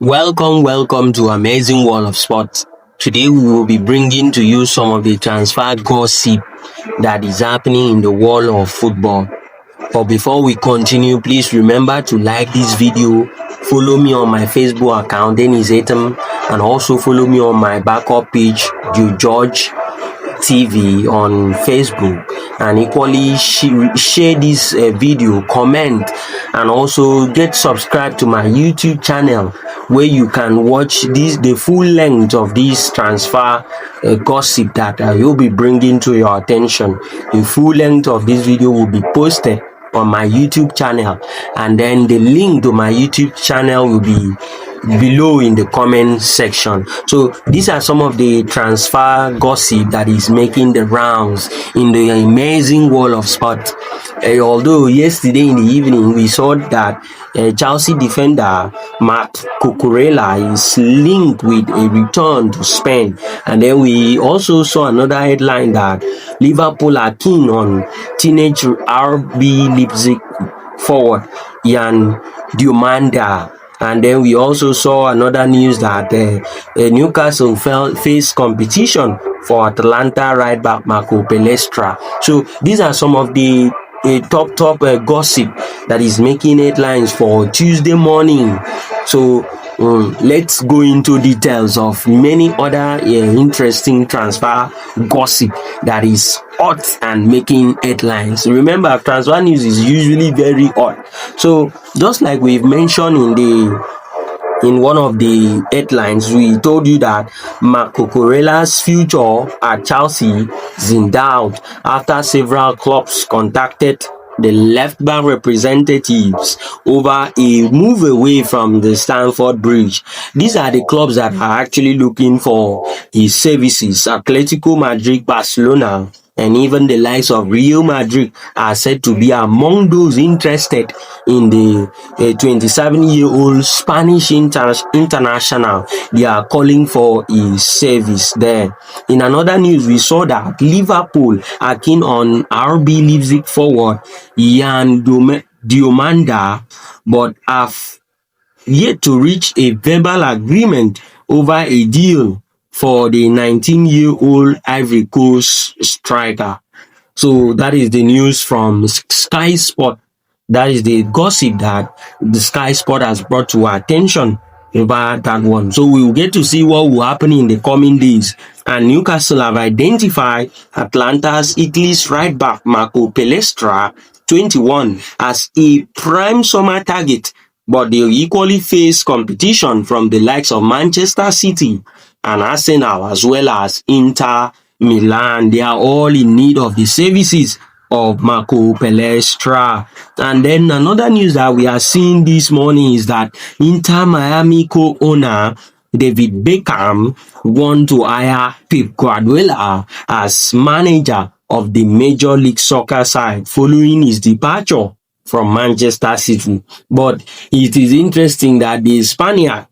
Welcome to Amazing World of Sports. Today we will be bringing to you some of the transfer gossip that is happening in the world of football. But before we continue, please remember to like this video, follow me on my Facebook account, Dennis Atom, and also follow me on my backup page, Joe George TV on Facebook, and equally share this video, comment, and also get subscribed to my YouTube channel where you can watch the full length of this transfer gossip that I will be bringing to your attention. The full length of this video will be posted on my YouTube channel, and then the link to my YouTube channel will be below in the comment section. So these are some of the transfer gossip that is making the rounds in the amazing world of sport. Although yesterday in the evening we saw that Chelsea defender Marc Cucurella is linked with a return to Spain, and then we also saw another headline that Liverpool are keen on teenage RB Leipzig forward Jan Diomanda. And then we also saw another news that Newcastle faced competition for Atalanta right back Marco Palestra. So these are some of the top gossip that is making headlines for Tuesday morning. So let's go into details of many other interesting transfer gossip that is hot and making headlines. Remember, transfer news is usually very hot. So just like we've mentioned in one of the headlines, we told you that Marc Cucurella's future at Chelsea is in doubt after several clubs contacted the left back representatives over a move away from the Stamford Bridge. These are the clubs that are actually looking for his services. Atletico Madrid, Barcelona, and even the likes of Real Madrid are said to be among those interested in the 27-year-old Spanish international. They are calling for his service there. In another news, we saw that Liverpool are keen on RB Leipzig forward Jan Diomanda, but have yet to reach a verbal agreement over a deal for the 19-year-old Ivory Coast striker. So that is the news from Sky Sport. That is the gossip that the Sky Sport has brought to our attention over that one. So we will get to see what will happen in the coming days. And Newcastle have identified Atlanta's Italy's right back Marco Palestra, 21, as a prime summer target, but they equally face competition from the likes of Manchester City and Arsenal, as well as Inter Milan. They are all in need of the services of Marco Palestra. And then another news that we are seeing this morning is that Inter Miami co-owner David Beckham want to hire Pep Guardiola as manager of the Major League Soccer side following his departure from Manchester City. But it is interesting that the Spaniard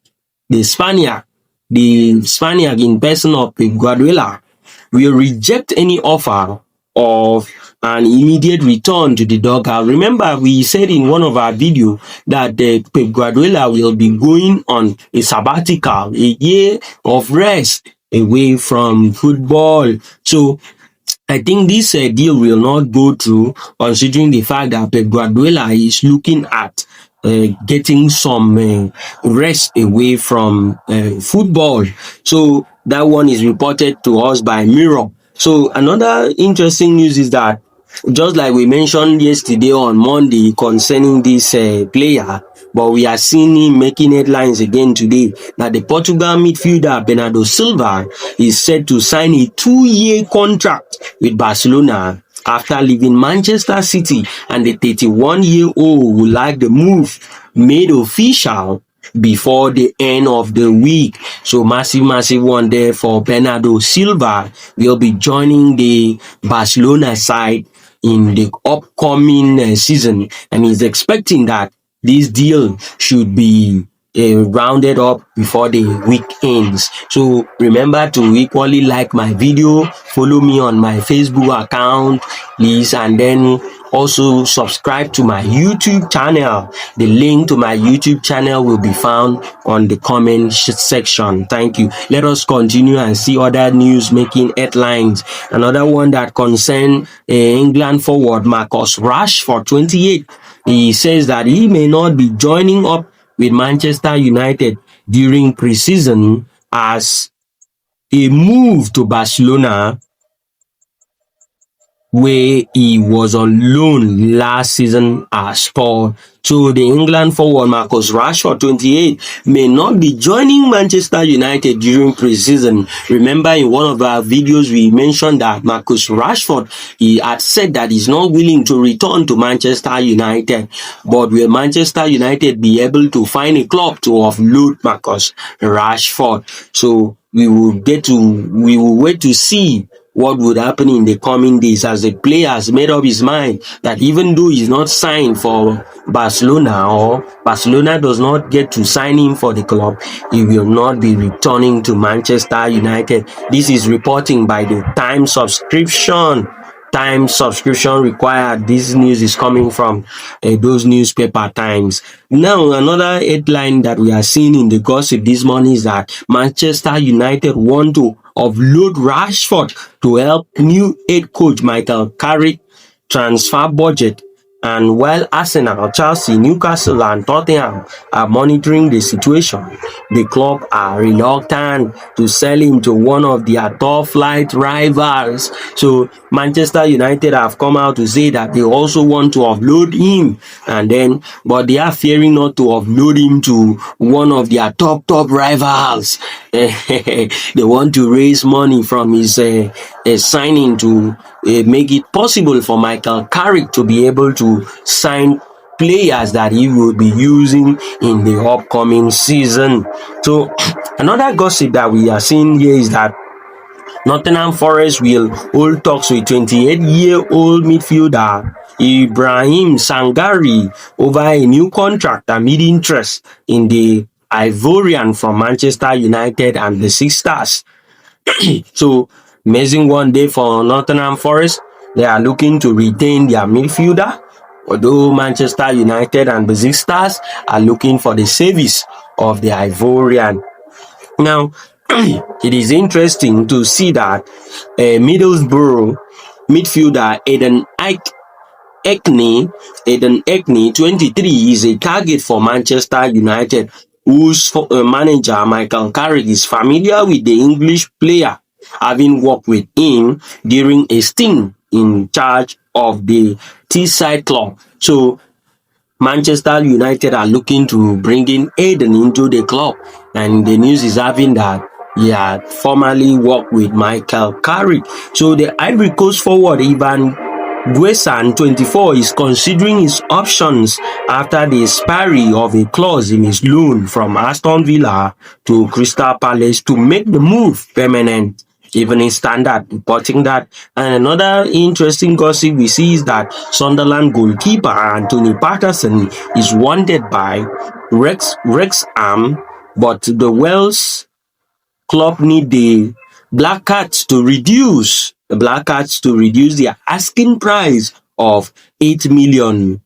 in person of Pep Guardiola will reject any offer of an immediate return to the dugout. Remember, we said in one of our videos that Pep Guardiola will be going on a sabbatical, a year of rest away from football. So I think this deal will not go through, considering the fact that Pep Guardiola is looking at getting some rest away from football. So that one is reported to us by Mirror. So another interesting news is that, just like we mentioned yesterday on Monday concerning this player, but we are seeing him making headlines again today, that the Portugal midfielder Bernardo Silva is set to sign a 2-year contract with Barcelona after leaving Manchester City, and the 31-year-old would like the move made official before the end of the week. So massive one there for Bernardo Silva. Will be joining the Barcelona side in the upcoming season, and he's expecting that this deal should be rounded up before the week ends. So remember to equally like my video, follow me on my Facebook account, please, and then Also subscribe to my YouTube channel. The link to my YouTube channel will be found on the comment section. Thank you. Let us continue and see other news making headlines. Another one that concern England forward Marcus Rashford, 28. He says that he may not be joining up with Manchester United during preseason as a move to Barcelona, where he was on loan last season, as stalled. So the England forward Marcus Rashford, 28, may not be joining Manchester United during preseason. Remember, in one of our videos, we mentioned that Marcus Rashford, he had said that he's not willing to return to Manchester United. But will Manchester United be able to find a club to offload Marcus Rashford? So we will wait to see what would happen in the coming days, as the player has made up his mind that even though he's not signed for Barcelona, or Barcelona does not get to sign him for the club, he will not be returning to Manchester United. This is reporting by the Time subscription required. This news is coming from those newspaper Times. Now, another headline that we are seeing in the gossip this morning is that Manchester United want to offload Rashford to help new head coach Michael Carrick transfer budget. And while Arsenal, Chelsea, Newcastle and Tottenham are monitoring the situation, the club are reluctant to sell him to one of their top-flight rivals. So Manchester United have come out to say that they also want to offload him, but they are fearing not to offload him to one of their top rivals. They want to raise money from his signing to make it possible for Michael Carrick to be able to sign players that he will be using in the upcoming season. So another gossip that we are seeing here is that Nottingham Forest will hold talks with 28-year-old midfielder Ibrahim Sangare over a new contract amid interest in the Ivorian from Manchester United and the Six Stars. So, amazing one day for Nottingham Forest. They are looking to retain their midfielder, although Manchester United and the Six Stars are looking for the service of the Ivorian. Now, it is interesting to see that Middlesbrough midfielder Eden Ekne, 23, is a target for Manchester United, whose manager Michael Carrick is familiar with the English player, having worked with him during a stint in charge of the Teesside club. So Manchester United are looking to bring in Eden into the club, and the news is having that he had formerly worked with Michael Carrick. So the Ivory Coast forward Ivan Guesan, 24, is considering his options after the expiry of a clause in his loan from Aston Villa to Crystal Palace to make the move permanent. Evening Standard reporting that. And another interesting gossip we see is that Sunderland goalkeeper Anthony Patterson is wanted by Wrexham, but the Wales club need the Black Cats to reduce their asking price of 8 million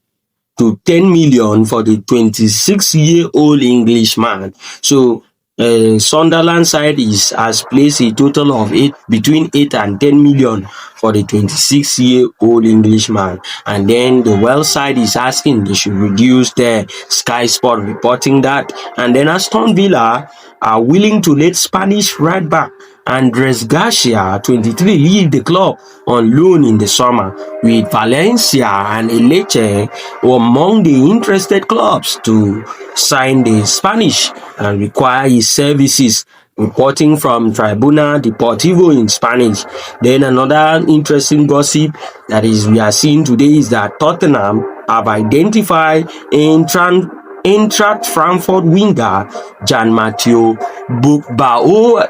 to 10 million for the 26-year-old Englishman. So Sunderland side has placed a total of between 8 and 10 million for the 26-year-old Englishman, and then the Welsh side is asking they should reduce their. Sky Sport reporting that. And then Aston Villa are willing to let Spanish right back Andres Garcia, 23, leave the club on loan in the summer, with Valencia and Elche among the interested clubs to sign the Spanish and require his services. Reporting from Tribuna Deportivo in Spanish. Then another interesting gossip that we are seeing today is that Tottenham have identified Eintracht Frankfurt winger Jan-Mathieu Baoa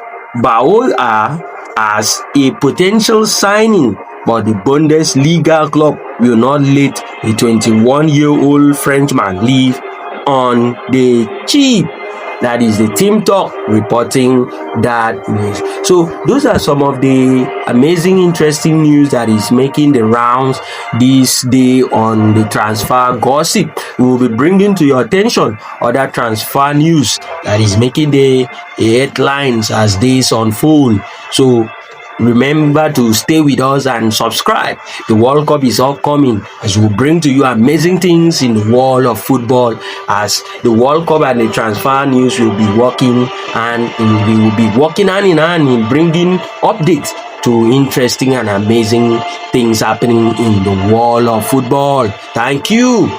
as a potential signing, but the Bundesliga club will not let a 21-year-old Frenchman leave on the cheap. That is the Team Talk reporting that news. So those are some of the amazing, interesting news that is making the rounds this day on the transfer gossip. We will be bringing to your attention other transfer news that is making the headlines as days unfold. So remember to stay with us and subscribe. The World Cup is upcoming as we bring to you amazing things in the world of football, as the World Cup and the transfer news will be working, and we will be working hand in hand in bringing updates to interesting and amazing things happening in the world of football. Thank you.